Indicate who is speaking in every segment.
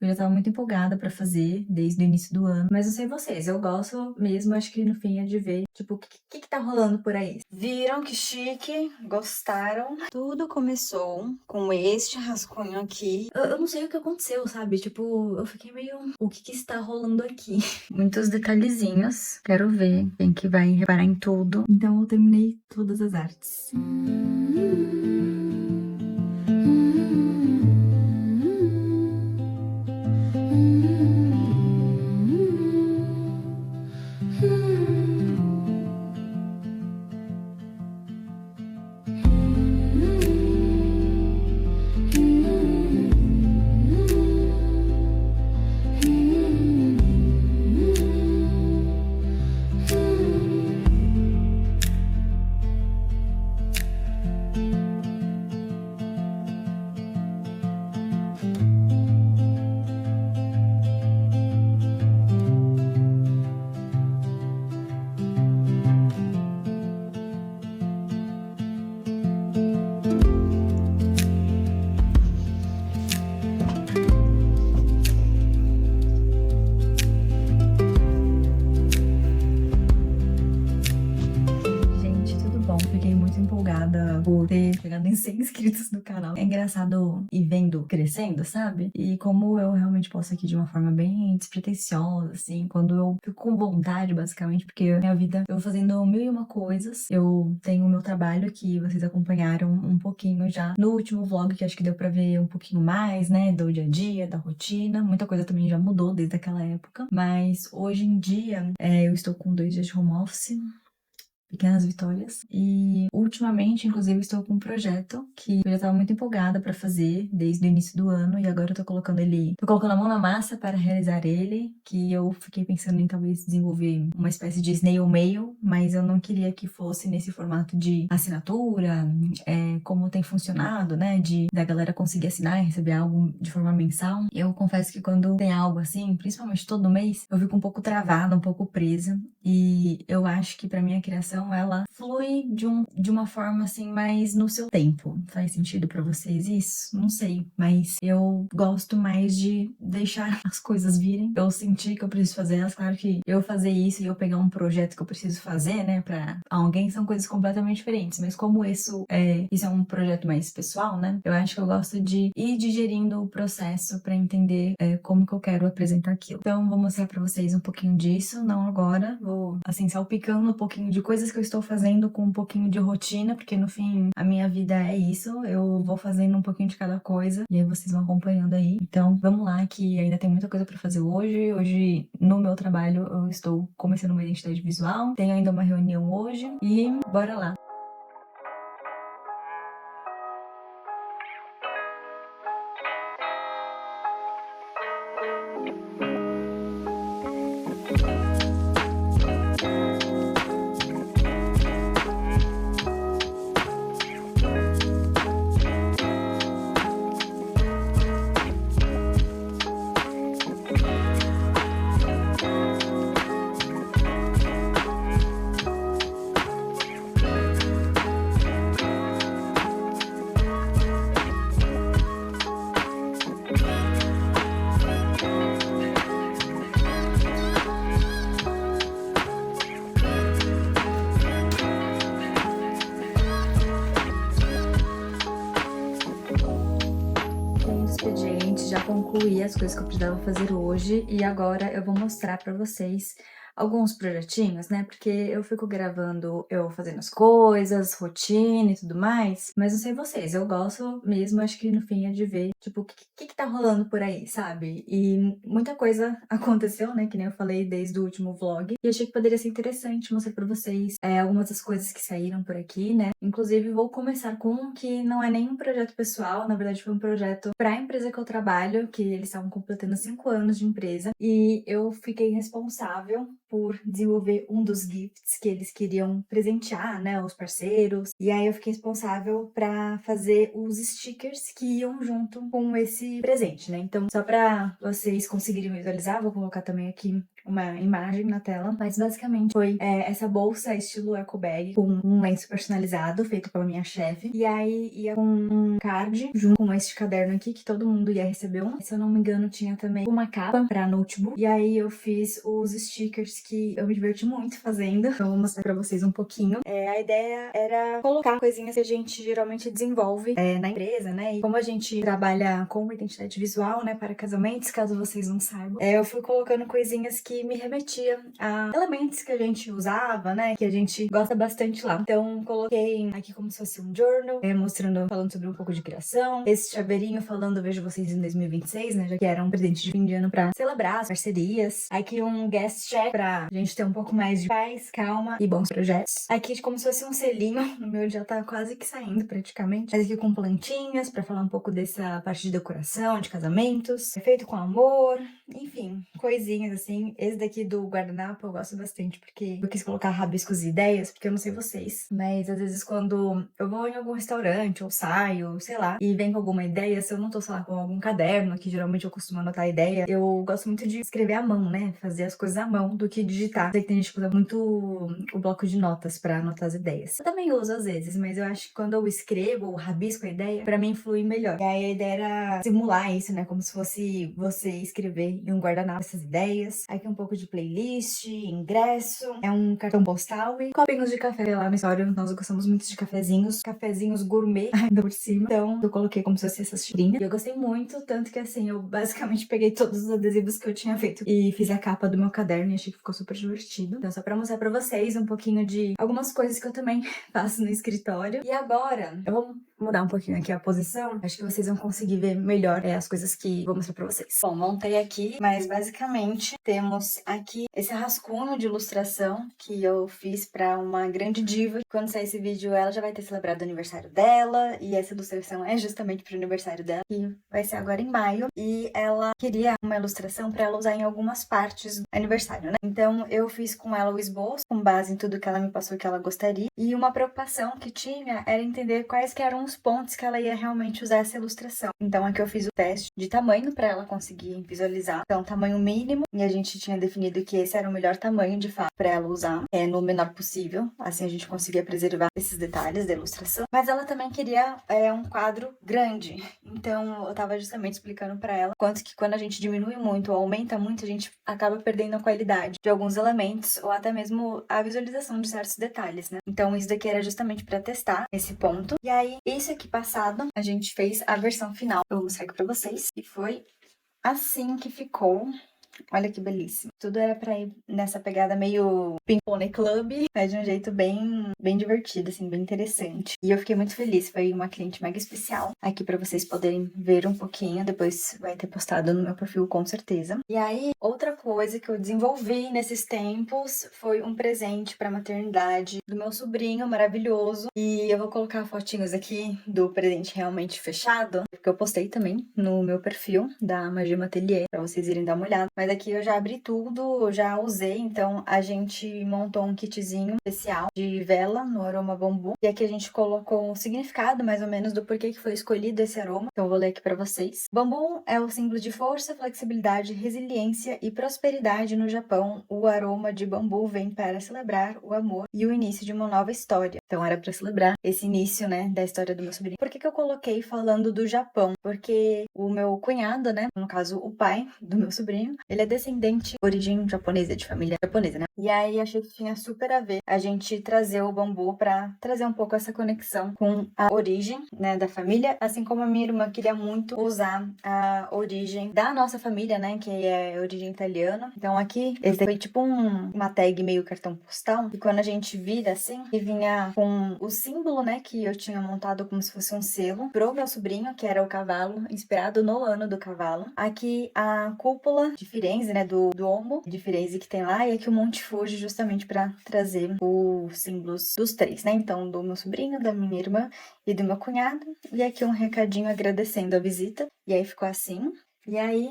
Speaker 1: Eu já tava muito empolgada pra fazer desde o início do ano, mas não sei vocês, eu gosto mesmo, acho que no fim é de ver, tipo, o que tá rolando por aí. Viram que chique? Gostaram? Tudo começou com este rascunho aqui. Eu não sei o que aconteceu, sabe? Tipo, eu fiquei meio, o que está rolando aqui? Muitos detalhezinhos, quero ver quem que vai reparar em tudo. Então eu terminei todas as artes. Gente, tudo bom? Fiquei muito empolgada por ter chegado em 100 inscritos no canal. É engraçado ir vendo crescendo, sabe? E como eu realmente posto aqui de uma forma bem despretensiosa, assim, quando eu fico com vontade, basicamente, porque minha vida, eu vou fazendo mil e uma coisas. Eu tenho o meu trabalho que vocês acompanharam um pouquinho já no último vlog, que acho que deu pra ver um pouquinho mais, né, do dia a dia, da rotina. Muita coisa também já mudou desde aquela época, mas hoje em dia eu estou com 2 dias de home office. Pequenas vitórias. E ultimamente, inclusive, estou com um projeto que eu já estava muito empolgada para fazer desde o início do ano e agora eu tô colocando a mão na massa para realizar ele, que eu fiquei pensando em talvez desenvolver uma espécie de snail mail, mas eu não queria que fosse nesse formato de assinatura, como tem funcionado, né, da galera conseguir assinar e receber algo de forma mensal. Eu confesso que quando tem algo assim, principalmente todo mês, eu fico um pouco travada, um pouco presa. E eu acho que pra minha criação ela flui de uma forma assim mais no seu tempo. Faz sentido pra vocês isso? Não sei, mas eu gosto mais de deixar as coisas virem. Eu senti que eu preciso fazer elas, claro que eu fazer isso e eu pegar um projeto que eu preciso fazer, né, pra alguém são coisas completamente diferentes, mas como isso é um projeto mais pessoal, né? Eu acho que eu gosto de ir digerindo o processo pra entender como que eu quero apresentar aquilo. Então, vou mostrar pra vocês um pouquinho disso, não agora, vou, assim, salpicando um pouquinho de coisas que eu estou fazendo com um pouquinho de rotina, porque no fim, a minha vida é isso, eu vou fazendo um pouquinho de cada coisa, e aí vocês vão acompanhando aí. Então, vamos lá, que ainda tem muita coisa pra fazer hoje. Hoje, no meu trabalho, eu estou começando uma identidade visual, tenho ainda uma reunião hoje, e bora lá. Expediente, já concluí as coisas que eu precisava fazer hoje e agora eu vou mostrar pra vocês alguns projetinhos, né? Porque eu fico gravando eu fazendo as coisas, rotina e tudo mais, mas não sei vocês, eu gosto mesmo, acho que no fim é de ver, tipo, o que tá rolando por aí, sabe? E muita coisa aconteceu, né? Que nem eu falei desde o último vlog, e achei que poderia ser interessante mostrar pra vocês algumas das coisas que saíram por aqui, né? Inclusive, vou começar com um que não é nem um projeto pessoal, na verdade foi um projeto pra empresa que eu trabalho, que eles estavam completando 5 anos de empresa, e eu fiquei responsável por desenvolver um dos gifts que eles queriam presentear, né, os parceiros. E aí eu fiquei responsável pra fazer os stickers que iam junto com esse presente, né? Então, só pra vocês conseguirem visualizar, vou colocar também aqui uma imagem na tela, mas basicamente foi essa bolsa estilo eco bag com um lenço personalizado feito pela minha chefe, e aí ia com um card junto com este caderno aqui que todo mundo ia receber um. Se eu não me engano, tinha também uma capa pra notebook, e aí eu fiz os stickers que eu me diverti muito fazendo, então eu vou mostrar pra vocês um pouquinho. A ideia era colocar coisinhas que a gente geralmente desenvolve na empresa, né, e como a gente trabalha com identidade visual, né, para casamentos, caso vocês não saibam, eu fui colocando coisinhas que me remetiam a elementos que a gente usava, né, que a gente gosta bastante lá. Então, coloquei aqui como se fosse um journal, mostrando, falando sobre um pouco de criação. Esse chaveirinho falando, vejo vocês em 2026, né, já que era um presente de fim de ano pra celebrar as parcerias. Aqui um guest check pra gente ter um pouco mais de paz, calma e bons projetos. Aqui como se fosse um selinho, o meu já tá quase que saindo praticamente. Mas aqui com plantinhas, pra falar um pouco dessa parte de decoração, de casamentos. É feito com amor, enfim, coisinhas assim. Esse daqui do guardanapo eu gosto bastante, porque eu quis colocar rabiscos e ideias, porque eu não sei vocês, mas às vezes quando eu vou em algum restaurante ou saio, sei lá, e vem com alguma ideia, se eu não tô, sei lá, com algum caderno, que geralmente eu costumo anotar a ideia, eu gosto muito de escrever à mão, né? Fazer as coisas à mão do que digitar. Sei que tem gente que usa muito o bloco de notas pra anotar as ideias. Eu também uso às vezes, mas eu acho que quando eu escrevo ou rabisco a ideia, pra mim flui melhor. E aí a ideia era simular isso, né? Como se fosse você escrever em um guardanapo essas ideias. Aqui um pouco de playlist, ingresso, é um cartão postal e copinhos de café lá no história. Nós gostamos muito de cafezinhos gourmet ainda por cima. Então eu coloquei como se fosse essas tirinhas. E eu gostei muito, tanto que assim, eu basicamente peguei todos os adesivos que eu tinha feito e fiz a capa do meu caderno e achei que ficou super divertido. Então só pra mostrar pra vocês um pouquinho de algumas coisas que eu também faço no escritório. E agora, eu vou mudar um pouquinho aqui a posição. Acho que vocês vão conseguir ver melhor as coisas que vou mostrar pra vocês. Bom, montei aqui, mas basicamente temos aqui esse rascunho de ilustração que eu fiz pra uma grande diva. Quando sair esse vídeo, ela já vai ter celebrado o aniversário dela, e essa ilustração é justamente pro aniversário dela, que vai ser agora em maio, e ela queria uma ilustração pra ela usar em algumas partes do aniversário, né? Então eu fiz com ela o esboço, com base em tudo que ela me passou que ela gostaria, e uma preocupação que tinha era entender quais que eram os pontos que ela ia realmente usar essa ilustração. Então aqui eu fiz o teste de tamanho pra ela conseguir visualizar. Então tamanho mínimo, e a gente tinha definido que esse era o melhor tamanho de fato pra ela usar, no menor possível, assim a gente conseguia preservar esses detalhes da ilustração. Mas ela também queria um quadro grande, então eu tava justamente explicando pra ela quanto que quando a gente diminui muito ou aumenta muito, a gente acaba perdendo a qualidade de alguns elementos ou até mesmo a visualização de certos detalhes, né? Então isso daqui era justamente pra testar esse ponto. E aí, isso aqui passado, a gente fez a versão final. Eu vou mostrar aqui pra vocês. E foi assim que ficou. Olha que belíssimo. Tudo era pra ir nessa pegada meio Pink Pony Club, mas de um jeito bem divertido, assim, bem interessante. E eu fiquei muito feliz. Foi uma cliente mega especial aqui pra vocês poderem ver um pouquinho. Depois vai ter postado no meu perfil, com certeza. E aí, outra coisa que eu desenvolvi nesses tempos foi um presente pra maternidade do meu sobrinho maravilhoso. E eu vou colocar fotinhos aqui do presente realmente fechado, porque eu postei também no meu perfil da Magia Atelier, pra vocês irem dar uma olhada. Mas aqui eu já abri tudo, já usei, então a gente montou um kitzinho especial de vela no aroma bambu. E aqui a gente colocou o significado, mais ou menos, do porquê que foi escolhido esse aroma. Então eu vou ler aqui pra vocês. Bambu é o símbolo de força, flexibilidade, resiliência e prosperidade no Japão. O aroma de bambu vem para celebrar o amor e o início de uma nova história. Então era pra celebrar esse início, né, da história do meu sobrinho. Por que eu coloquei falando do Japão? Porque o meu cunhado, né, no caso o pai do meu sobrinho, ele é descendente, origem japonesa, de família japonesa, né? E aí achei que tinha super a ver a gente trazer o bambu pra trazer um pouco essa conexão com a origem, né, da família, assim como a minha irmã queria muito usar a origem da nossa família, né, que é origem italiana. Então aqui, esse foi tipo uma tag meio cartão postal, e quando a gente vira assim, e vinha com o símbolo, né, que eu tinha montado como se fosse um selo pro meu sobrinho, que era o cavalo, inspirado no ano do cavalo. Aqui a cúpula de Firenze, né, do Duomo de Firenze que tem lá, e aqui o Monte Fuji, justamente para trazer os símbolos dos três, né? Então, do meu sobrinho, da minha irmã e do meu cunhado. E aqui um recadinho agradecendo a visita. E aí ficou assim. E aí,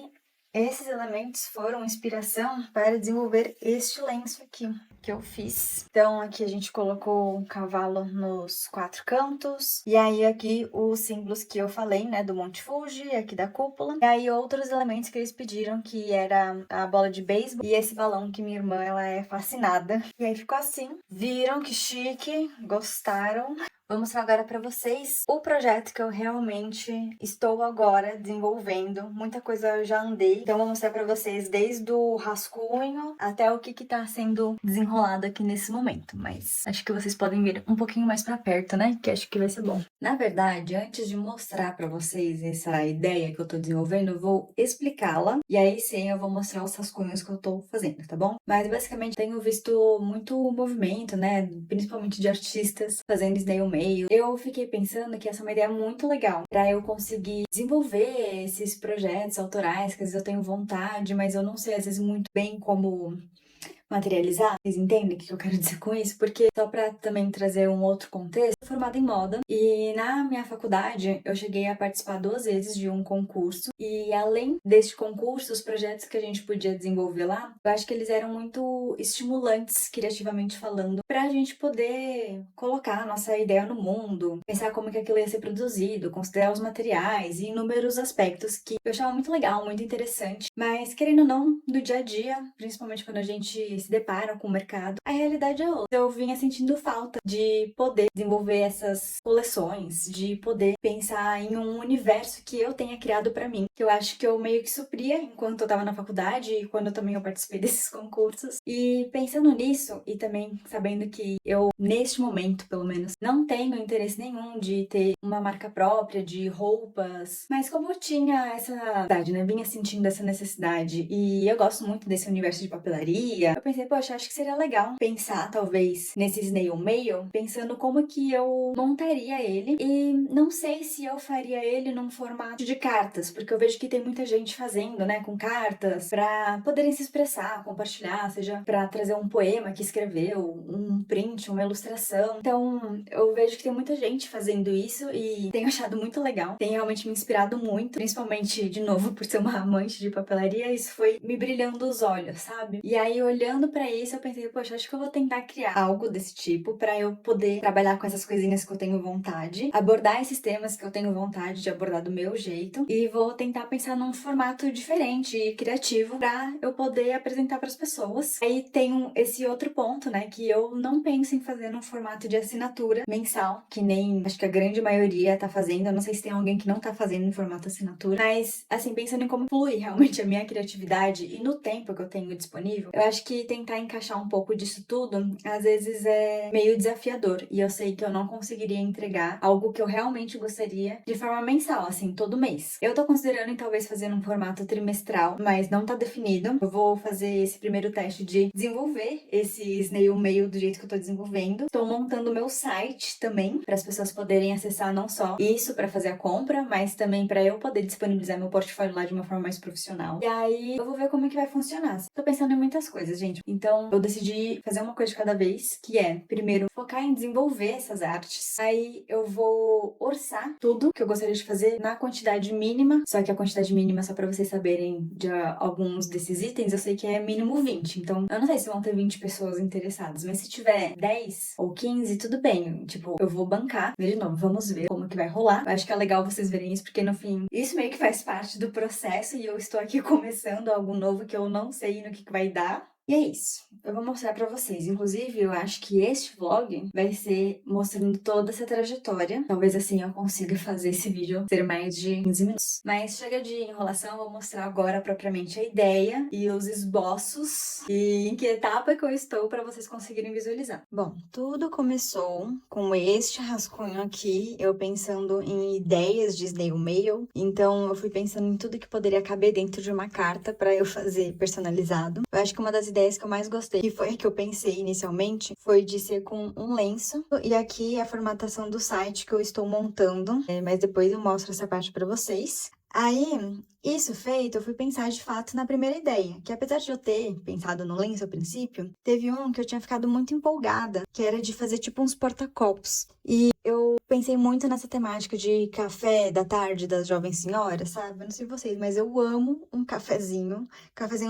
Speaker 1: Esses elementos foram inspiração para desenvolver este lenço aqui que eu fiz. Então aqui a gente colocou um cavalo nos 4 cantos, e aí aqui os símbolos que eu falei, né, do Monte Fuji, aqui da cúpula, e aí outros elementos que eles pediram, que era a bola de beisebol e esse balão que minha irmã, ela é fascinada. E aí ficou assim. Viram que chique? Gostaram? Vou mostrar agora para vocês o projeto que eu realmente estou agora desenvolvendo. Muita coisa eu já andei, então vou mostrar para vocês desde o rascunho até o que tá sendo desenrolado aqui nesse momento. Mas acho que vocês podem ver um pouquinho mais para perto, né? Que acho que vai ser bom. Na verdade, antes de mostrar para vocês essa ideia que eu tô desenvolvendo, eu vou explicá-la. E aí sim eu vou mostrar os rascunhos que eu tô fazendo, tá bom? Mas basicamente tenho visto muito movimento, né? Principalmente de artistas fazendo snail mail. Eu fiquei pensando que essa é uma ideia muito legal para eu conseguir desenvolver esses projetos autorais que às vezes eu tenho vontade, mas eu não sei às vezes muito bem como materializar. Vocês entendem o que eu quero dizer com isso? Porque só pra também trazer um outro contexto, eu sou formada em moda e na minha faculdade eu cheguei a participar 2 vezes de um concurso, e além deste concurso, os projetos que a gente podia desenvolver lá, eu acho que eles eram muito estimulantes, criativamente falando, pra gente poder colocar a nossa ideia no mundo, pensar como que aquilo ia ser produzido, considerar os materiais e inúmeros aspectos que eu achava muito legal, muito interessante. Mas querendo ou não, do dia a dia, principalmente quando a gente se deparam com o mercado, a realidade é outra. Eu vinha sentindo falta de poder desenvolver essas coleções, de poder pensar em um universo que eu tenha criado pra mim, que eu acho que eu meio que supria enquanto eu tava na faculdade e quando também eu participei desses concursos. E pensando nisso, e também sabendo que eu, neste momento, pelo menos, não tenho interesse nenhum de ter uma marca própria de roupas, mas como eu tinha essa necessidade, né, vinha sentindo essa necessidade, e eu gosto muito desse universo de papelaria, eu pensei, poxa, acho que seria legal pensar, talvez, nesse snail mail, pensando como que eu montaria ele, e não sei se eu faria ele num formato de cartas, porque eu vejo que tem muita gente fazendo, né, com cartas, pra poderem se expressar, compartilhar, seja pra trazer um poema que escreveu, um print, uma ilustração. Então, eu vejo que tem muita gente fazendo isso e tenho achado muito legal, tem realmente me inspirado muito, principalmente, de novo, por ser uma amante de papelaria, isso foi me brilhando os olhos, sabe? E aí, olhando pra isso, eu pensei, poxa, acho que eu vou tentar criar algo desse tipo pra eu poder trabalhar com essas coisinhas que eu tenho vontade, abordar esses temas que eu tenho vontade de abordar do meu jeito, e vou tentar pensar num formato diferente e criativo pra eu poder apresentar pras pessoas. Aí tem esse outro ponto, né, que eu não penso em fazer num formato de assinatura mensal, que nem acho que a grande maioria tá fazendo. Eu não sei se tem alguém que não tá fazendo em formato assinatura, mas assim, pensando em como flui realmente a minha criatividade e no tempo que eu tenho disponível, eu acho que tentar encaixar um pouco disso tudo às vezes é meio desafiador, e eu sei que eu não conseguiria entregar algo que eu realmente gostaria de forma mensal, assim, todo mês. Eu tô considerando em talvez fazer num formato trimestral, mas não tá definido. Eu vou fazer esse primeiro teste de desenvolver esse snail mail do jeito que eu tô desenvolvendo. Tô montando o meu site também, para as pessoas poderem acessar não só isso para fazer a compra, mas também para eu poder disponibilizar meu portfólio lá de uma forma mais profissional. E aí eu vou ver como é que vai funcionar. Tô pensando em muitas coisas, gente. Então eu decidi fazer uma coisa de cada vez, que é, primeiro, focar em desenvolver essas artes. Aí eu vou orçar tudo que eu gostaria de fazer na quantidade mínima, só que a quantidade mínima, só para vocês saberem de alguns desses itens, eu sei que é mínimo 20. Então eu não sei se vão ter 20 pessoas interessadas, mas se tiver 10 ou 15, tudo bem. Tipo, eu vou bancar. De novo, vamos ver como que vai rolar. Eu acho que é legal vocês verem isso, porque no fim, isso meio que faz parte do processo e eu estou aqui começando algo novo que eu não sei no que vai dar. E é isso. Eu vou mostrar pra vocês. Inclusive, eu acho que este vlog vai ser mostrando toda essa trajetória. Talvez assim eu consiga fazer esse vídeo ter mais de 15 minutos. Mas chega de enrolação, eu vou mostrar agora propriamente a ideia e os esboços e em que etapa que eu estou para vocês conseguirem visualizar. Bom, tudo começou com este rascunho aqui, eu pensando em ideias de snail mail. Então eu fui pensando em tudo que poderia caber dentro de uma carta para eu fazer personalizado. Eu acho que uma das ideias que eu mais gostei, que foi a que eu pensei inicialmente, foi de ser com um lenço. E aqui a formatação do site que eu estou montando, mas depois eu mostro essa parte para vocês. Aí, isso feito, eu fui pensar de fato na primeira ideia, que apesar de eu ter pensado no lenço a princípio, teve um que eu tinha ficado muito empolgada, que era de fazer tipo uns porta-copos. E eu pensei muito nessa temática de café da tarde das jovens senhoras, sabe? Eu não sei vocês, mas eu amo um cafezinho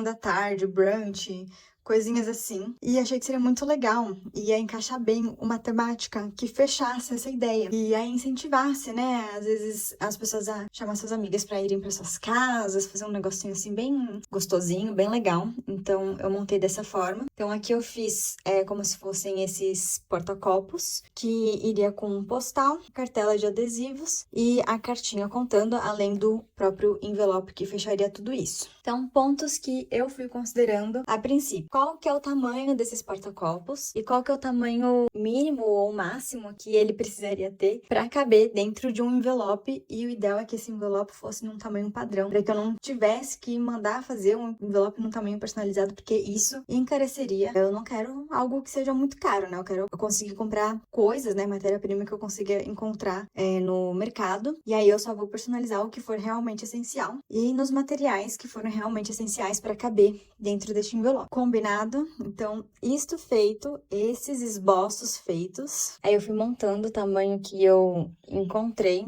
Speaker 1: da tarde, brunch, coisinhas assim. E achei que seria muito legal. Ia encaixar bem uma temática que fechasse essa ideia. E aí incentivasse, né? Às vezes as pessoas a chamar suas amigas para irem para suas casas, fazer um negocinho assim bem gostosinho, bem legal. Então eu montei dessa forma. Então aqui eu fiz como se fossem esses porta-copos, que iria com um postal, cartela de adesivos e a cartinha contando, além do próprio envelope que fecharia tudo isso. Então, pontos que eu fui considerando a princípio. Qual que é o tamanho desses porta-copos e qual que é o tamanho mínimo ou máximo que ele precisaria ter para caber dentro de um envelope, e o ideal é que esse envelope fosse num tamanho padrão, para que eu não tivesse que mandar fazer um envelope num tamanho personalizado, porque isso encareceria. Eu não quero algo que seja muito caro, né? Eu quero conseguir comprar coisas, né, matéria-prima que eu consiga encontrar no mercado, e aí eu só vou personalizar o que for realmente essencial e nos materiais que foram realmente essenciais para caber dentro deste envelope. Combinado? Então, isto feito, esses esboços feitos, aí eu fui montando o tamanho que eu encontrei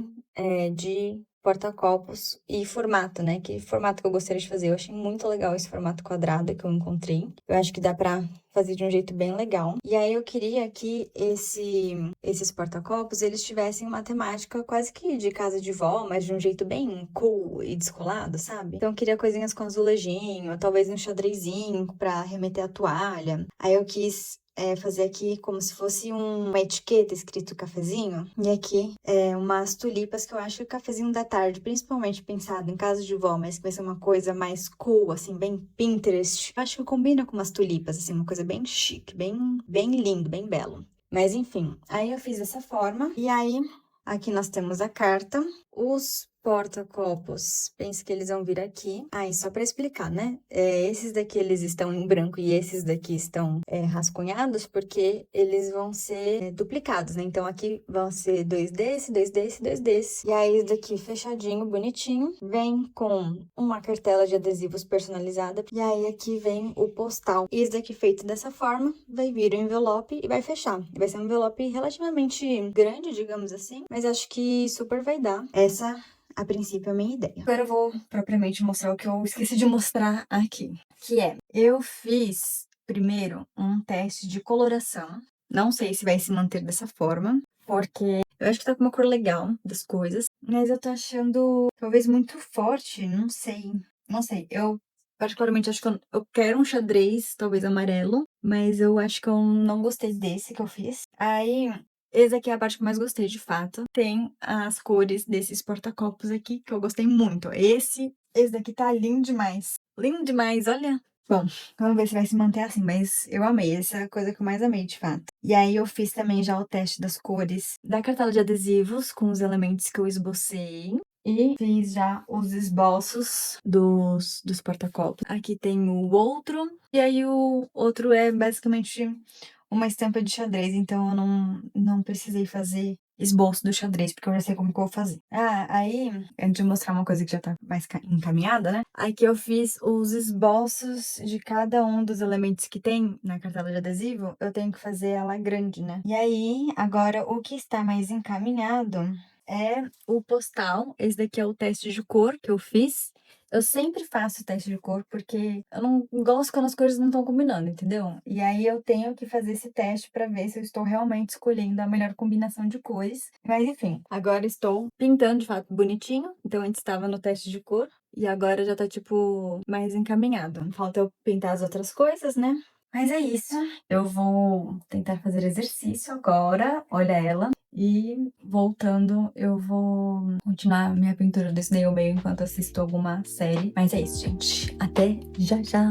Speaker 1: de porta-copos e formato, né? Que formato que eu gostaria de fazer. Eu achei muito legal esse formato quadrado que eu encontrei. Eu acho que dá pra fazer de um jeito bem legal. E aí eu queria que esses porta-copos, eles tivessem uma temática quase que de casa de vó, mas de um jeito bem cool e descolado, sabe? Então eu queria coisinhas com azulejinho, talvez um xadrezinho pra remeter a toalha. Aí eu quis fazer aqui como se fosse uma etiqueta escrito cafezinho. E aqui umas tulipas, que eu acho que o cafezinho da tarde, principalmente pensado em casa de vó, mas que vai ser uma coisa mais cool, assim, bem Pinterest. Eu acho que combina com umas tulipas, assim, uma coisa bem chique, bem lindo, bem belo. Mas enfim, aí eu fiz dessa forma. E aí, aqui nós temos a carta. Os porta-copos, penso que eles vão vir aqui. E só para explicar, né? Esses daqui, eles estão em branco e esses daqui estão rascunhados, porque eles vão ser duplicados, né? Então, aqui vão ser dois desse, dois desse, dois desse. E aí, esse daqui fechadinho, bonitinho. Vem com uma cartela de adesivos personalizada. E aí, aqui vem o postal. E esse daqui feito dessa forma, vai vir o envelope e vai fechar. Vai ser um envelope relativamente grande, digamos assim, mas acho que super vai dar. Essa, a princípio, é a minha ideia. Agora eu vou propriamente mostrar o que eu esqueci de mostrar aqui, que eu fiz primeiro um teste de coloração. Não sei se vai se manter dessa forma, porque eu acho que tá com uma cor legal das coisas, mas eu tô achando talvez muito forte, não sei. Não sei, eu particularmente acho que eu quero um xadrez, talvez amarelo, mas eu acho que eu não gostei desse que eu fiz. Aí, esse aqui é a parte que eu mais gostei, de fato. Tem as cores desses porta-copos aqui, que eu gostei muito. Esse daqui tá lindo demais. Lindo demais, olha. Bom, vamos ver se vai se manter assim, mas eu amei. Essa é a coisa que eu mais amei, de fato. E aí, eu fiz também já o teste das cores da cartela de adesivos, com os elementos que eu esbocei. E fiz já os esboços dos porta-copos. Aqui tem o outro, e aí o outro é basicamente uma estampa de xadrez, então eu não precisei fazer esboço do xadrez, porque eu já sei como que eu vou fazer. Aí, antes de mostrar uma coisa que já tá mais encaminhada, né? Aqui eu fiz os esboços de cada um dos elementos que tem na cartela de adesivo, eu tenho que fazer ela grande, né? E aí, agora, o que está mais encaminhado é o postal. Esse daqui é o teste de cor que eu fiz. Eu sempre faço teste de cor porque eu não gosto quando as cores não estão combinando, entendeu? E aí eu tenho que fazer esse teste para ver se eu estou realmente escolhendo a melhor combinação de cores. Mas enfim, agora estou pintando de fato bonitinho. Então antes estava no teste de cor e agora já tá tipo mais encaminhado. Falta eu pintar as outras coisas, né? Mas é isso. Eu vou tentar fazer exercício agora. Olha ela. E voltando, eu vou continuar minha pintura desse Nail Meio enquanto assisto alguma série. Mas é isso, gente. Até já já!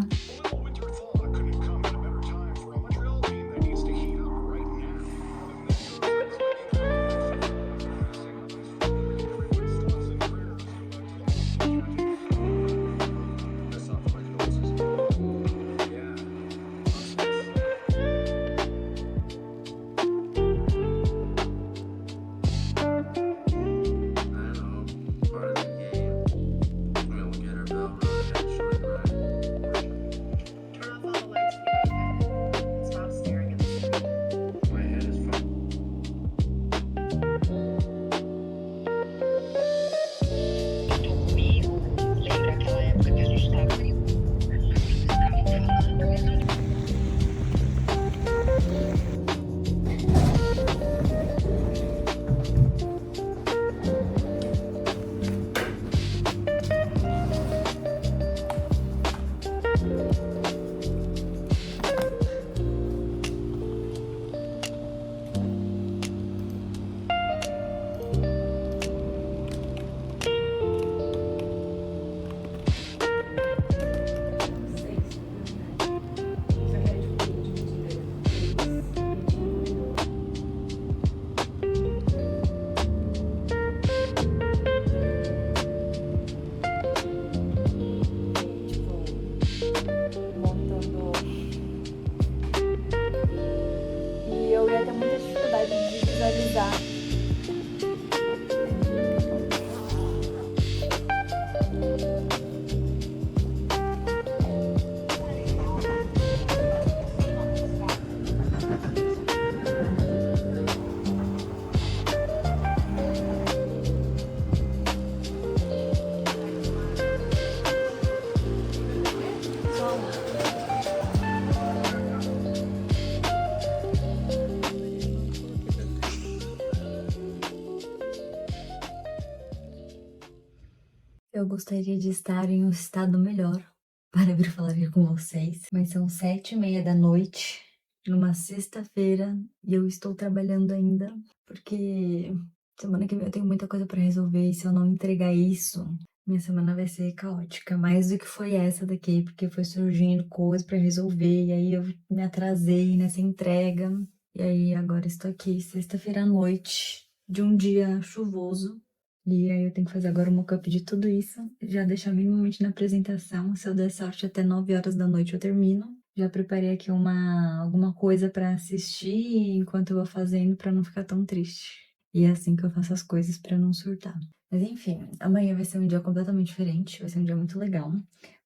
Speaker 1: Eu gostaria de estar em um estado melhor para vir falar aqui com vocês, mas são 7h30 da noite, numa sexta-feira, e eu estou trabalhando ainda, porque semana que vem eu tenho muita coisa para resolver, e se eu não entregar isso, minha semana vai ser caótica, mais do que foi essa daqui, porque foi surgindo coisas para resolver, e aí eu me atrasei nessa entrega, e aí agora estou aqui, sexta-feira à noite, de um dia chuvoso. E aí eu tenho que fazer agora o mock-up de tudo isso. Já deixar minimamente na apresentação. Se eu der sorte, até 9 horas da noite eu termino. Já preparei aqui alguma coisa pra assistir enquanto eu vou fazendo pra não ficar tão triste. E é assim que eu faço as coisas pra não surtar. Mas enfim, amanhã vai ser um dia completamente diferente. Vai ser um dia muito legal.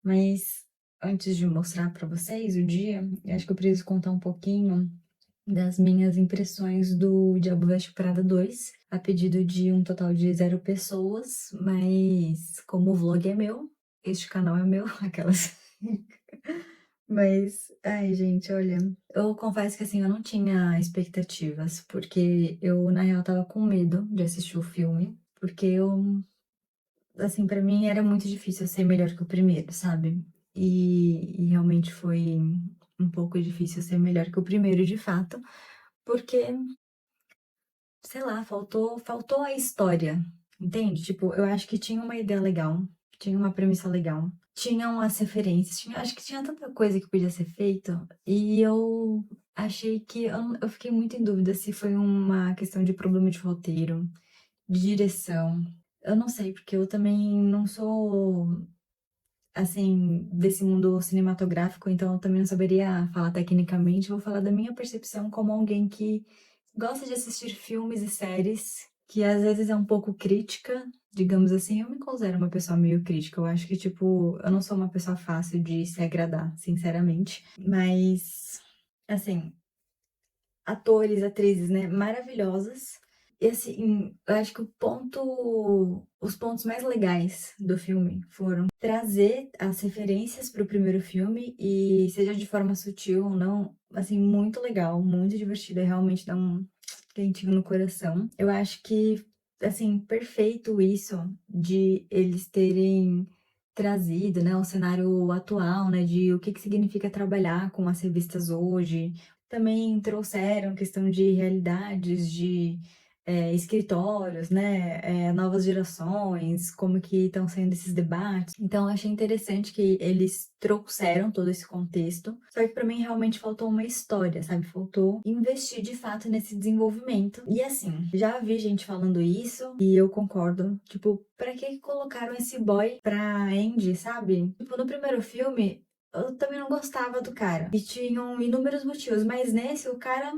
Speaker 1: Mas antes de mostrar pra vocês o dia, eu acho que eu preciso contar um pouquinho das minhas impressões do Diabo Veste Prada 2, a pedido de um total de 0 pessoas, mas como o vlog é meu, este canal é meu, aquelas. Mas, ai, gente, olha, eu confesso que assim, eu não tinha expectativas, porque eu, na real, tava com medo de assistir o filme, porque assim, pra mim era muito difícil ser melhor que o primeiro, sabe? E realmente foi um pouco difícil ser melhor que o primeiro, de fato, porque, sei lá, faltou a história, entende? Tipo, eu acho que tinha uma ideia legal, tinha uma premissa legal, tinham as referências, acho que tinha tanta coisa que podia ser feito, e eu achei que, eu fiquei muito em dúvida se foi uma questão de problema de roteiro, de direção. Eu não sei, porque eu também não sou, assim, desse mundo cinematográfico, então eu também não saberia falar tecnicamente. Vou falar da minha percepção como alguém que gosta de assistir filmes e séries, que às vezes é um pouco crítica, digamos assim. Eu me considero uma pessoa meio crítica. Eu acho que, tipo, eu não sou uma pessoa fácil de se agradar, sinceramente. Mas, assim, atores, atrizes, né, maravilhosas. E assim, eu acho que os pontos mais legais do filme foram trazer as referências para o primeiro filme, e seja de forma sutil ou não, assim, muito legal, muito divertido, realmente dá um quentinho no coração. Eu acho que, assim, perfeito isso de eles terem trazido, né, o cenário atual, né, de o que que significa trabalhar com as revistas hoje. Também trouxeram questão de realidades, de escritórios, né, novas gerações, como que estão sendo esses debates. Então, eu achei interessante que eles trouxeram todo esse contexto, só que pra mim realmente faltou uma história, sabe? Faltou investir de fato nesse desenvolvimento. E assim, já vi gente falando isso e eu concordo. Tipo, pra que colocaram esse boy pra Andy, sabe? Tipo, no primeiro filme, eu também não gostava do cara. E tinham inúmeros motivos, mas nesse o cara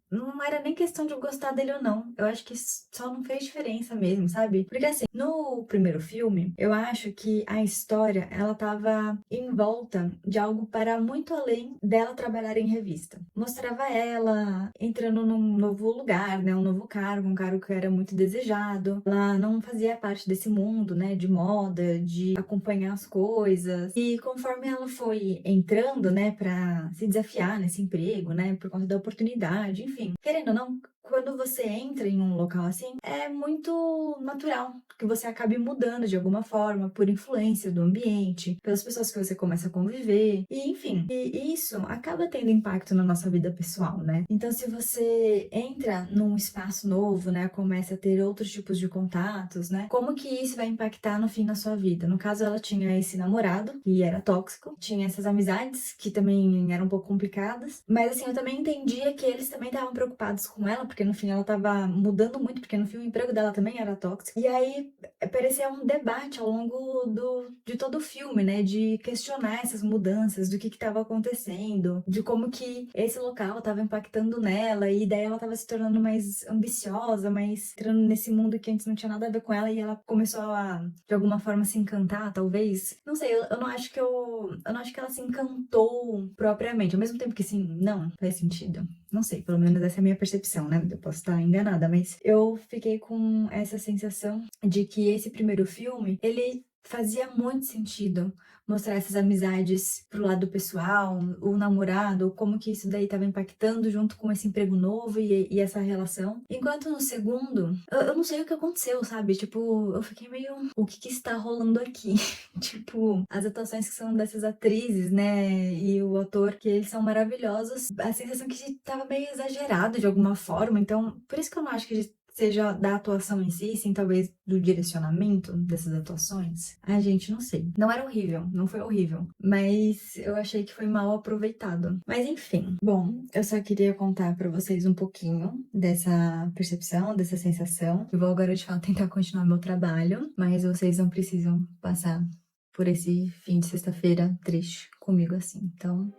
Speaker 1: não era nem questão de eu gostar dele ou não. Eu acho que só não fez diferença mesmo, sabe? Porque assim, no primeiro filme, eu acho que a história, ela tava em volta de algo para muito além dela trabalhar em revista. Mostrava ela entrando num novo lugar, né? Um novo cargo, um cargo que era muito desejado. Ela não fazia parte desse mundo, né? De moda, de acompanhar as coisas. E conforme ela foi entrando, né? Pra se desafiar nesse emprego, né? Por conta da oportunidade, enfim. Querendo ou não, quando você entra em um local assim, é muito natural que você acabe mudando de alguma forma por influência do ambiente, pelas pessoas que você começa a conviver, e enfim. E isso acaba tendo impacto na nossa vida pessoal, né? Então, se você entra num espaço novo, né, começa a ter outros tipos de contatos, né? Como que isso vai impactar no fim da sua vida? No caso, ela tinha esse namorado que era tóxico, tinha essas amizades que também eram um pouco complicadas, mas assim, eu também entendia que eles também estavam preocupados com ela, porque no fim ela tava mudando muito, porque no fim o emprego dela também era tóxico. E aí parecia um debate ao longo de todo o filme, né? De questionar essas mudanças, do que estava acontecendo, de como que esse local estava impactando nela, e daí ela estava se tornando mais ambiciosa, mais entrando nesse mundo que antes não tinha nada a ver com ela, e ela começou a, de alguma forma, se encantar, talvez. Não sei, eu não acho que eu não acho que ela se encantou propriamente, ao mesmo tempo que sim, não, faz sentido. Não sei, pelo menos essa é a minha percepção, né? Eu posso estar enganada, mas eu fiquei com essa sensação de que esse primeiro filme, ele fazia muito sentido mostrar essas amizades pro lado pessoal, o namorado, como que isso daí tava impactando junto com esse emprego novo e essa relação. Enquanto no segundo, eu não sei o que aconteceu, sabe? Tipo, eu fiquei meio, o que que está rolando aqui? Tipo, as atuações que são dessas atrizes, né, e o ator, que eles são maravilhosos, a sensação que tava meio exagerado de alguma forma, então, por isso que eu não acho que seja da atuação em si, sim, talvez do direcionamento dessas atuações. Ai, gente, não sei. Não era horrível, não foi horrível, mas eu achei que foi mal aproveitado. Mas enfim, bom, eu só queria contar pra vocês um pouquinho dessa percepção, dessa sensação. Eu vou agora, de fato, tentar continuar meu trabalho, mas vocês não precisam passar por esse fim de sexta-feira triste comigo assim. Então,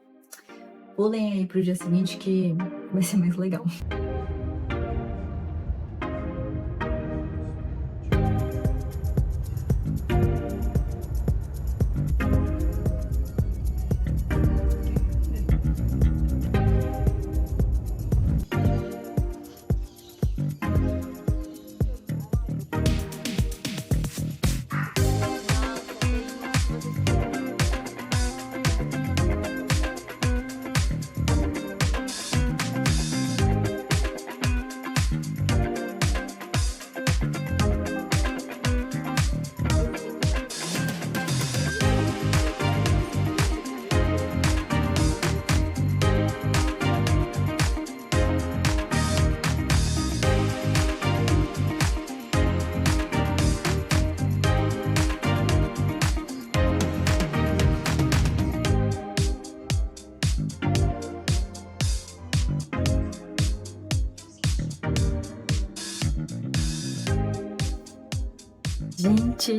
Speaker 1: pulem aí pro dia seguinte que vai ser mais legal. Gente,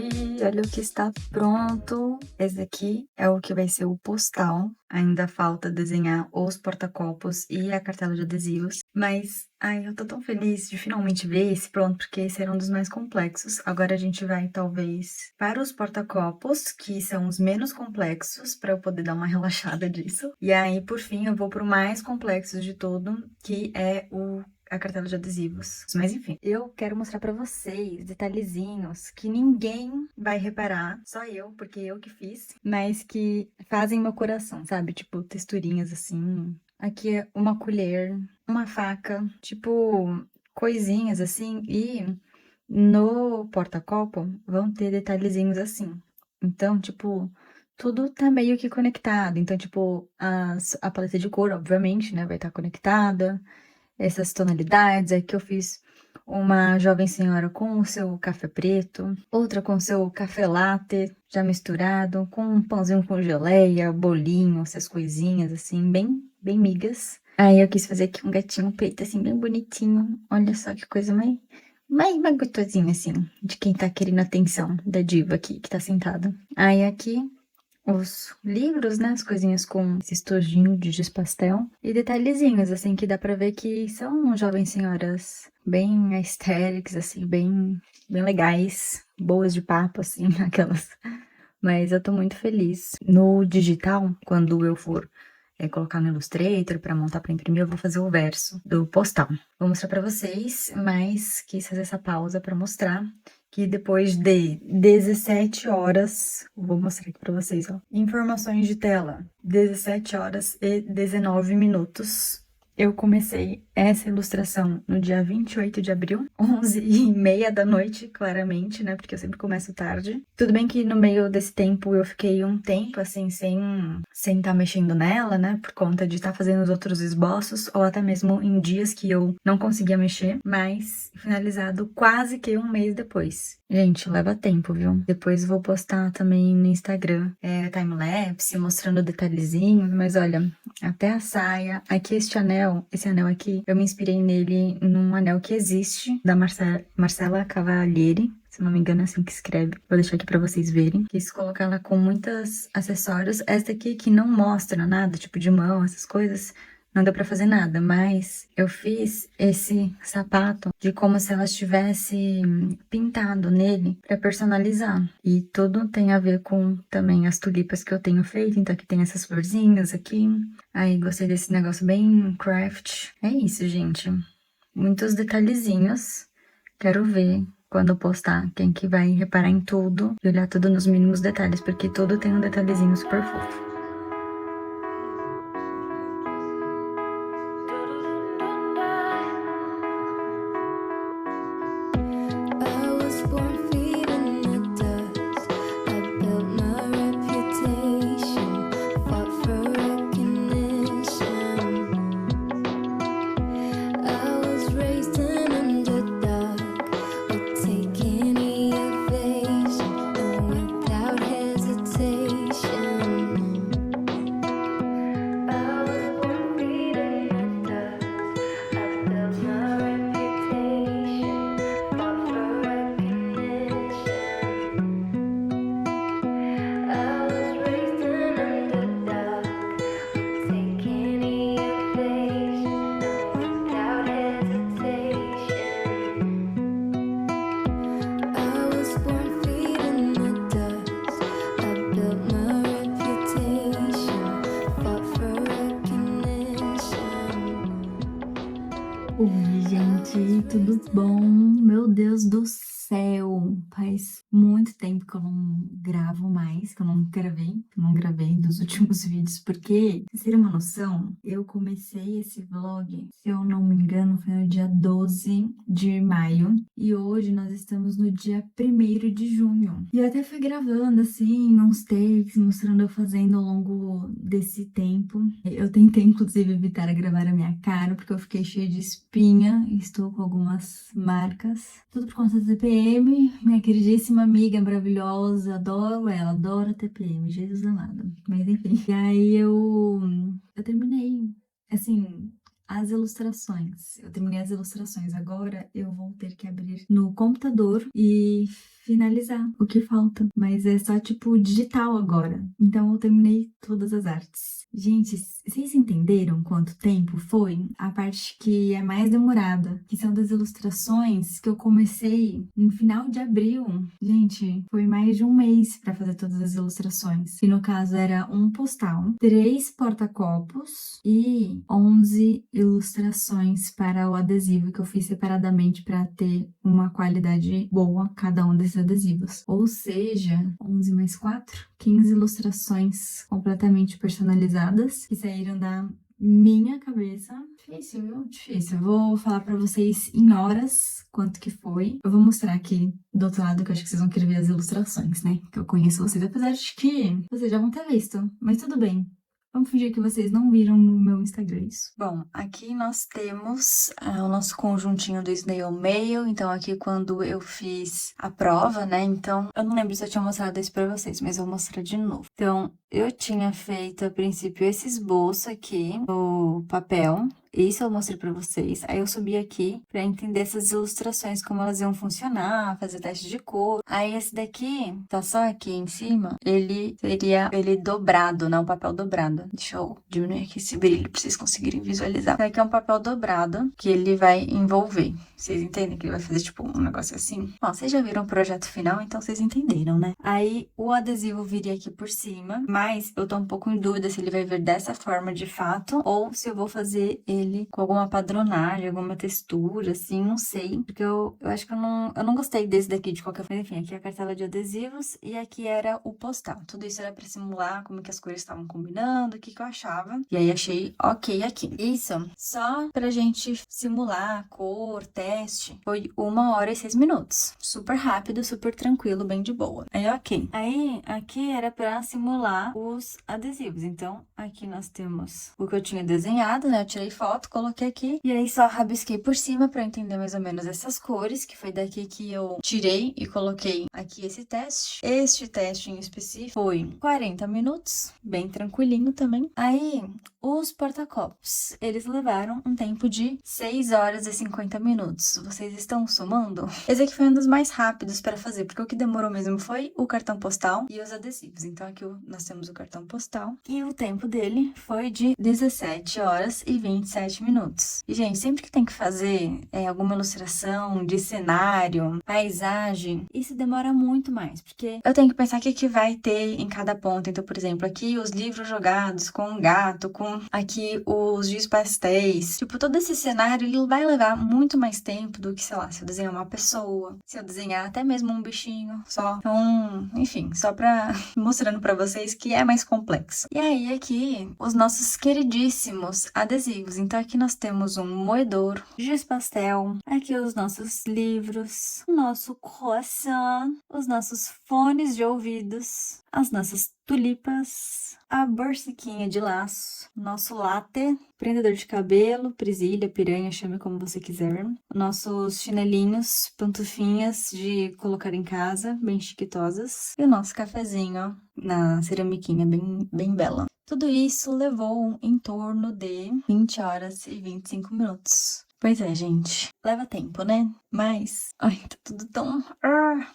Speaker 1: olha o que está pronto. Esse aqui é o que vai ser o postal. Ainda falta desenhar os porta-copos e a cartela de adesivos. Mas, ai, eu tô tão feliz de finalmente ver esse pronto, porque esse era um dos mais complexos. Agora a gente vai, talvez, para os porta-copos, que são os menos complexos, para eu poder dar uma relaxada disso. E aí, por fim, eu vou pro mais complexo de todo, que é a cartela de adesivos. Mas enfim, eu quero mostrar pra vocês detalhezinhos que ninguém vai reparar, só eu, porque eu que fiz, mas que fazem meu coração, sabe? Tipo, texturinhas assim. Aqui é uma colher, uma faca, tipo, coisinhas assim. E no porta-copo vão ter detalhezinhos assim. Então, tipo, tudo tá meio que conectado. Então, tipo, a paleta de cor, obviamente, né, vai estar conectada, essas tonalidades. Aqui eu fiz uma jovem senhora com o seu café preto, outra com o seu café latte já misturado, com um pãozinho com geleia, bolinho, essas coisinhas assim, bem migas. Aí eu quis fazer aqui um gatinho preto assim, bem bonitinho. Olha só que coisa mais gostosinha assim, de quem tá querendo atenção da diva aqui, que tá sentada. Aí aqui os livros, né? As coisinhas com esse estojinho de giz pastel. E detalhezinhos, assim, que dá pra ver que são jovens senhoras bem aesthetics, assim, bem legais. Boas de papo, assim, aquelas. Mas eu tô muito feliz. No digital, quando eu for colocar no Illustrator pra montar pra imprimir, eu vou fazer o verso do postal. Vou mostrar pra vocês, mas quis fazer essa pausa pra mostrar que depois de 17 horas, vou mostrar aqui pra vocês, ó. Informações de tela, 17 horas e 19 minutos. Eu comecei essa ilustração no dia 28 de abril, 11h30 da noite, claramente, né? Porque eu sempre começo tarde. Tudo bem que no meio desse tempo eu fiquei um tempo, assim, sem estar mexendo nela, né? Por conta de estar fazendo os outros esboços, ou até mesmo em dias que eu não conseguia mexer, mas finalizado quase que um mês depois. Gente, leva tempo, viu? Depois vou postar também no Instagram, time-lapse, mostrando detalhezinhos, mas olha, até a saia. Aqui esse anel aqui, eu me inspirei nele num anel que existe, da Marcela Cavalieri. Se não me engano, é assim que escreve. Vou deixar aqui pra vocês verem. Quis colocar ela com muitos acessórios. Essa aqui que não mostra nada, tipo de mão, essas coisas, não deu pra fazer nada, mas eu fiz esse sapato de como se ela tivesse pintado nele pra personalizar. E tudo tem a ver com também as tulipas que eu tenho feito. Então aqui tem essas florzinhas aqui. Aí gostei desse negócio bem craft. É isso, gente. Muitos detalhezinhos. Quero ver quando eu postar, quem que vai reparar em tudo e olhar tudo nos mínimos detalhes, porque tudo tem um detalhezinho super fofo. Oi, gente, tudo bom? Meu Deus do céu! Faz muito tempo que eu não gravo mais, que eu não gravei dos últimos vídeos, porque, pra vocês terem uma noção, eu comecei esse vlog, se eu não me engano, foi no dia 12 de maio, e hoje nós estamos no dia 1º de junho. E eu até fui gravando, assim, uns takes, mostrando eu fazendo ao longo desse tempo. Eu tentei, inclusive, evitar gravar a minha cara, porque eu fiquei cheia de espinha, e estou com algumas marcas. Tudo por conta da TPM, minha queridíssima amiga maravilhosa, adoro ela, adoro a TPM, Jesus amado. Mas enfim, e aí eu terminei, assim, as ilustrações. Eu terminei as ilustrações, agora eu vou ter que abrir no computador e finalizar o que falta. Mas é só, tipo, digital agora. Então eu terminei todas as artes. Gente, vocês entenderam quanto tempo foi? A parte que é mais demorada, que são das ilustrações que eu comecei no final de abril. Gente, foi mais de um mês para fazer todas as ilustrações. E no caso era um postal, 3 porta-copos e 11 ilustrações para o adesivo que eu fiz separadamente para ter uma qualidade boa cada um desses adesivos. Ou seja, 11 mais 4, 15 ilustrações completamente personalizadas que saíram da minha cabeça. Difícil, viu? Difícil. Eu vou falar pra vocês em horas quanto que foi. Eu vou mostrar aqui do outro lado, que eu acho que vocês vão querer ver as ilustrações, né? Que eu conheço vocês, apesar de que vocês já vão ter visto. Mas tudo bem. Vamos fingir que vocês não viram no meu Instagram isso. Bom, aqui nós temos o nosso conjuntinho do Snail Mail. Então, aqui quando eu fiz a prova, né? Então, eu não lembro se eu tinha mostrado isso pra vocês, mas eu vou mostrar de novo. Então, eu tinha feito, a princípio, esse esboço aqui no papel. Isso eu mostrei pra vocês. Aí eu subi aqui pra entender essas ilustrações, como elas iam funcionar, fazer teste de cor. Aí esse daqui, tá só aqui em cima, ele seria dobrado, né? Um papel dobrado. Deixa eu diminuir aqui esse brilho pra vocês conseguirem visualizar. Esse aqui é um papel dobrado que ele vai envolver. Vocês entendem que ele vai fazer tipo um negócio assim? Bom, vocês já viram o projeto final, então vocês entenderam, né? Aí o adesivo viria aqui por cima, mas eu tô um pouco em dúvida se ele vai vir dessa forma de fato ou se eu vou fazer ele com alguma padronagem, alguma textura, assim, não sei. Porque eu acho que eu não gostei desse daqui de qualquer forma. Enfim, aqui é a cartela de adesivos e aqui era o postal. Tudo isso era pra simular como que as cores estavam combinando, o que que eu achava. E aí achei ok aqui. Isso, só pra gente simular cor, teste, foi 1h e 6 minutos. Super rápido, super tranquilo, bem de boa. Aí ok. Aí aqui era pra simular os adesivos. Então aqui nós temos o que eu tinha desenhado, né? Eu tirei foto, coloquei aqui. E aí só rabisquei por cima pra entender mais ou menos essas cores, que foi daqui que eu tirei e coloquei aqui esse teste. Este teste em específico foi 40 minutos, bem tranquilinho também. Aí, os porta-copos, eles levaram um tempo de 6h e 50 minutos. Vocês estão somando? Esse aqui foi um dos mais rápidos para fazer, porque o que demorou mesmo foi o cartão postal e os adesivos. Então aqui nós temos o cartão postal e o tempo dele foi de 17h e 27 minutos. E, gente, sempre que tem que fazer alguma ilustração de cenário, paisagem, isso demora muito mais, porque eu tenho que pensar o que vai ter em cada ponto. Então, por exemplo, aqui os livros jogados com um gato, com aqui os giz pastéis. Tipo, todo esse cenário, ele vai levar muito mais tempo do que, sei lá, se eu desenhar uma pessoa, se eu desenhar até mesmo um bichinho só. Então, enfim, só pra mostrando pra vocês que é mais complexo. E aí, aqui, os nossos queridíssimos adesivos. Então, aqui nós temos um moedor, giz pastel, aqui os nossos livros, o nosso croissant, os nossos fones de ouvidos, as nossas tulipas, a borsiquinha de laço, nosso latte, prendedor de cabelo, presilha, piranha, chame como você quiser, nossos chinelinhos, pantufinhas de colocar em casa, bem chiquitosas, e o nosso cafezinho na ceramiquinha, bem bela. Tudo isso levou em torno de 20 horas e 25 minutos. Pois é, gente. Leva tempo, né? Mas, ai, tá tudo tão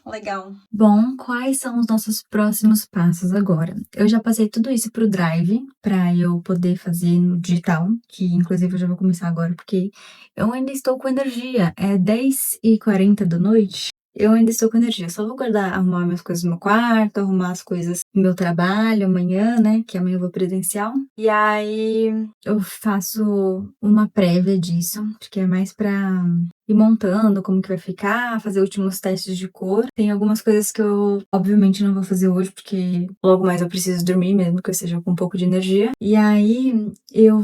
Speaker 1: legal. Bom, quais são os nossos próximos passos agora? Eu já passei tudo isso pro Drive, pra eu poder fazer no digital, que inclusive eu já vou começar agora, porque eu ainda estou com energia. É 10h40 da noite. Eu ainda estou com energia. Só vou arrumar minhas coisas no meu quarto, arrumar as coisas do meu trabalho amanhã, né? Que amanhã eu vou presencial. E aí eu faço uma prévia disso, porque é mais pra ir montando como que vai ficar, fazer últimos testes de cor. Tem algumas coisas que eu, obviamente, não vou fazer hoje, porque logo mais eu preciso dormir, mesmo que eu esteja com um pouco de energia. E aí eu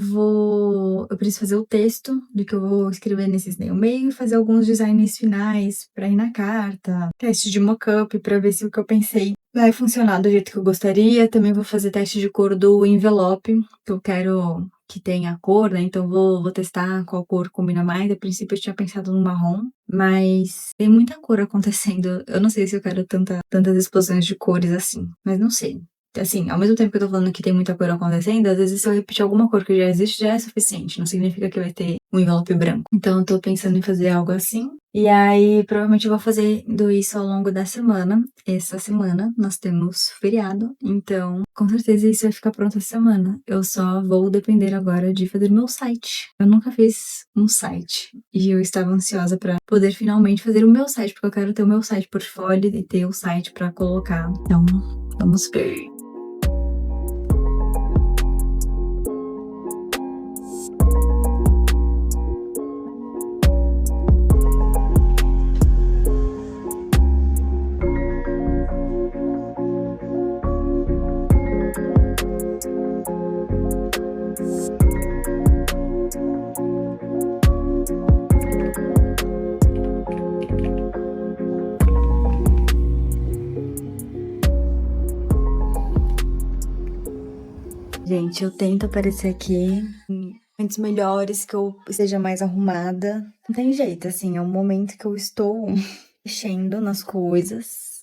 Speaker 1: preciso fazer o texto do que eu vou escrever nesse snail mail e fazer alguns designs finais pra ir na carta, teste de mockup pra ver se o que eu pensei vai funcionar do jeito que eu gostaria. Também vou fazer teste de cor do envelope, que eu quero que tenha cor, né? Então vou testar qual cor combina mais. A princípio eu tinha pensado no marrom, mas tem muita cor acontecendo. Eu não sei se eu quero tantas explosões de cores assim, mas não sei. Assim, ao mesmo tempo que eu tô falando que tem muita cor acontecendo, às vezes se eu repetir alguma cor que já existe, já é suficiente. Não significa que vai ter um envelope branco. Então eu tô pensando em fazer algo assim. E aí, provavelmente eu vou fazendo isso ao longo da semana. Essa semana nós temos feriado, então com certeza isso vai ficar pronto essa semana. Eu só vou depender agora de fazer meu site. Eu nunca fiz um site e eu estava ansiosa pra poder finalmente fazer o meu site, porque eu quero ter o meu site portfólio e ter o site pra colocar. Então, vamos ver. Gente, eu tento aparecer aqui em momentos melhores, que eu esteja mais arrumada. Não tem jeito, assim, é um momento que eu estou mexendo nas coisas.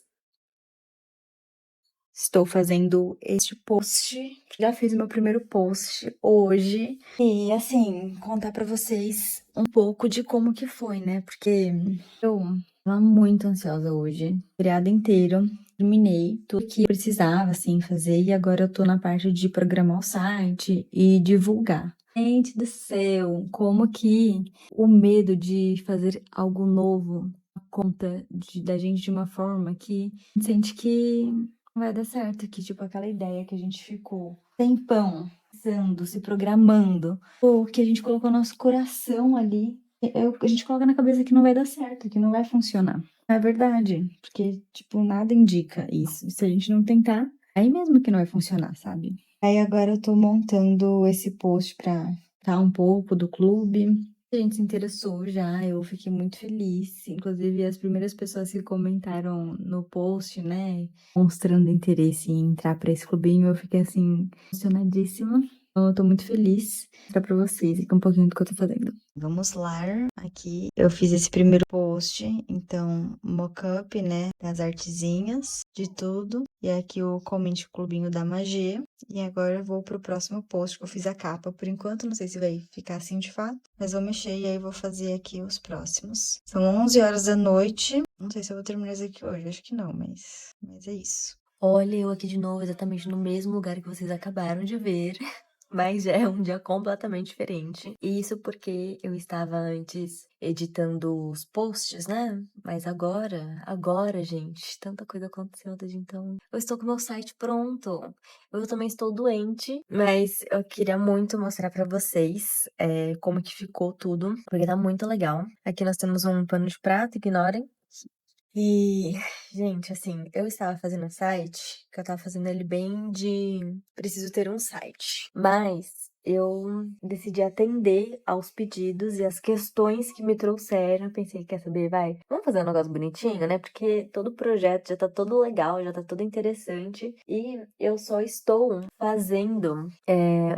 Speaker 1: Estou fazendo este post. Já fiz o meu primeiro post hoje. E, assim, contar pra vocês um pouco de como que foi, né? Porque eu tava muito ansiosa hoje. O feriado inteiro. Terminei tudo que eu precisava, assim, fazer. E agora eu tô na parte de programar o site e divulgar. Gente do céu, como que o medo de fazer algo novo conta da gente de uma forma que a gente sente que vai dar certo, que tipo aquela ideia que a gente ficou tempão pensando, se programando, ou que a gente colocou nosso coração ali, a gente coloca na cabeça que não vai dar certo, que não vai funcionar. É verdade, porque tipo nada indica isso. Se a gente não tentar, aí mesmo que não vai funcionar, sabe? Aí agora eu tô montando esse post pra falar um pouco do clube. A gente se interessou já, eu fiquei muito feliz. Inclusive, as primeiras pessoas que comentaram no post, né, mostrando interesse em entrar para esse clubinho, eu fiquei assim, emocionadíssima. Então, eu tô muito feliz de mostrar pra vocês aqui um pouquinho do que eu tô fazendo. Vamos lá, aqui eu fiz esse primeiro post, então, mockup, né, das artezinhas, de tudo. E aqui o comente o clubinho da magia. E agora eu vou pro próximo post, que eu fiz a capa. Por enquanto, não sei se vai ficar assim de fato, mas vou mexer e aí vou fazer aqui os próximos. São 11 horas da noite. Não sei se eu vou terminar isso aqui hoje, acho que não, mas é isso. Olha eu aqui de novo, exatamente no mesmo lugar que vocês acabaram de ver. Mas já é um dia completamente diferente. E isso porque eu estava antes editando os posts, né? Mas agora, gente, tanta coisa aconteceu desde então. Eu estou com meu site pronto. Eu também estou doente, mas eu queria muito mostrar pra vocês como que ficou tudo, porque tá muito legal. Aqui nós temos um pano de prato, ignorem. E, gente, assim, eu estava fazendo um site, que eu tava fazendo ele bem de preciso ter um site. Mas eu decidi atender aos pedidos e às questões que me trouxeram. Eu pensei, quer saber, vai, vamos fazer um negócio bonitinho, né? Porque todo o projeto já tá todo legal, já tá todo interessante. E eu só estou fazendo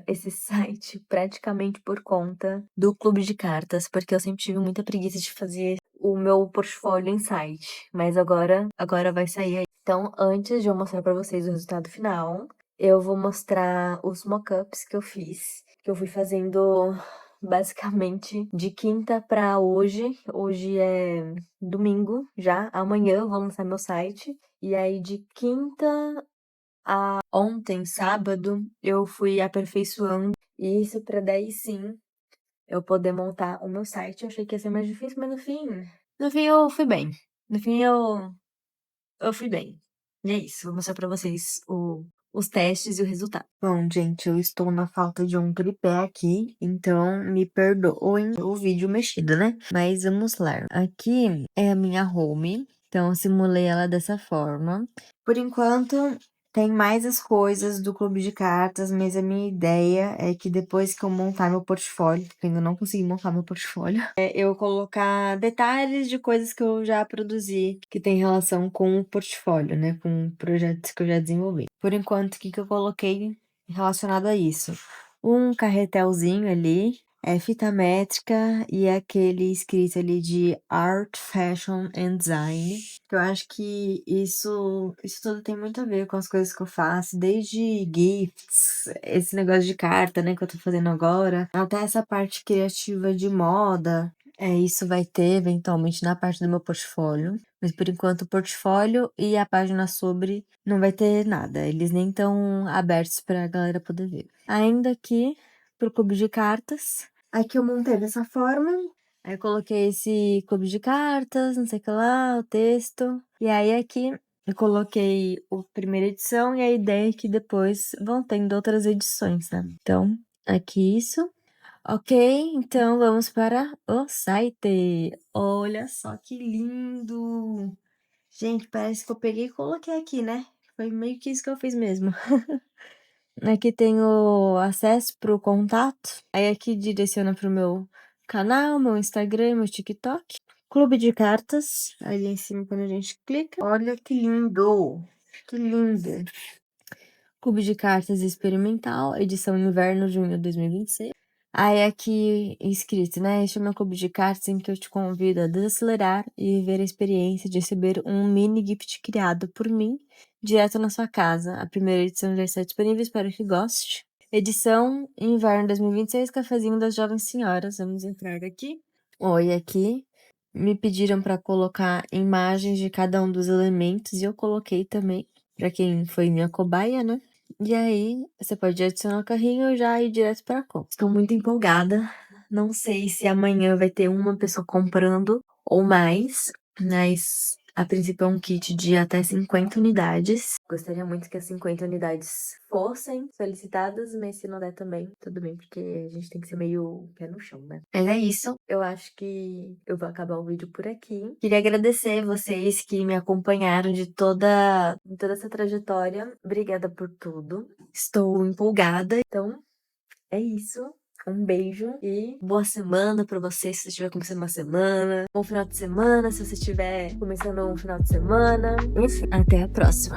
Speaker 1: esse site praticamente por conta do clube de cartas, porque eu sempre tive muita preguiça de fazer o meu portfólio em site, mas agora vai sair aí. Então, antes de eu mostrar pra vocês o resultado final, eu vou mostrar os mockups que eu fiz, que eu fui fazendo basicamente de quinta pra hoje. Hoje é domingo já, amanhã eu vou lançar meu site. E aí de quinta a ontem, sábado, eu fui aperfeiçoando isso pra daí sim eu poder montar o meu site. Eu achei que ia ser mais difícil, mas no fim eu fui bem. No fim eu fui bem. E é isso, vou mostrar pra vocês os testes e o resultado. Bom, gente, eu estou na falta de um tripé aqui, então me perdoem o vídeo mexido, né? Mas vamos lá. Aqui é a minha home, então eu simulei ela dessa forma. Por enquanto, tem mais as coisas do clube de cartas, mas a minha ideia é que depois que eu montar meu portfólio, porque ainda não consegui montar meu portfólio, eu colocar detalhes de coisas que eu já produzi, que tem relação com o portfólio, né? Com projetos que eu já desenvolvi. Por enquanto, o que eu coloquei relacionado a isso? Um carretelzinho ali, fita métrica e aquele escrito ali de Art, Fashion and Design. Eu acho que isso tudo tem muito a ver com as coisas que eu faço, desde gifts, esse negócio de carta, né, que eu tô fazendo agora, até essa parte criativa de moda. Isso vai ter eventualmente na parte do meu portfólio, mas por enquanto o portfólio e a página sobre não vai ter nada, eles nem estão abertos pra galera poder ver. Ainda aqui, pro clube de cartas, aqui eu montei dessa forma. Aí eu coloquei esse clube de cartas, não sei o que lá, o texto. E aí aqui eu coloquei a primeira edição e a ideia é que depois vão tendo outras edições, né? Então, aqui isso. Ok, então vamos para o site. Olha só que lindo! Gente, parece que eu peguei e coloquei aqui, né? Foi meio que isso que eu fiz mesmo. Aqui tem o acesso para o contato. Aí aqui direciona para o meu canal, meu Instagram, meu TikTok. Clube de cartas. Ali em cima quando a gente clica. Olha que lindo! Que lindo! Clube de cartas experimental, edição inverno, junho de 2026. Aí aqui escrito, né? Este é o meu clube de cartas em que eu te convido a desacelerar e viver a experiência de receber um mini gift criado por mim direto na sua casa. A primeira edição já está disponível, espero que goste. Edição Inverno 2026, Cafezinho das Jovens Senhoras. Vamos entrar aqui. Oi, aqui. Me pediram para colocar imagens de cada um dos elementos e eu coloquei também, para quem foi minha cobaia, né? E aí, você pode adicionar o carrinho ou já ir direto para compra. Estou muito empolgada. Não sei se amanhã vai ter uma pessoa comprando ou mais, mas a princípio é um kit de até 50 unidades. Gostaria muito que as 50 unidades fossem solicitadas, mas se não der também, tudo bem, porque a gente tem que ser meio pé no chão, né? Mas é isso. Eu acho que eu vou acabar o vídeo por aqui. Queria agradecer vocês que me acompanharam de toda essa trajetória. Obrigada por tudo. Estou empolgada. Então, é isso. Um beijo e boa semana pra você se você estiver começando uma semana. Bom final de semana se você estiver começando um final de semana. Enfim, até a próxima.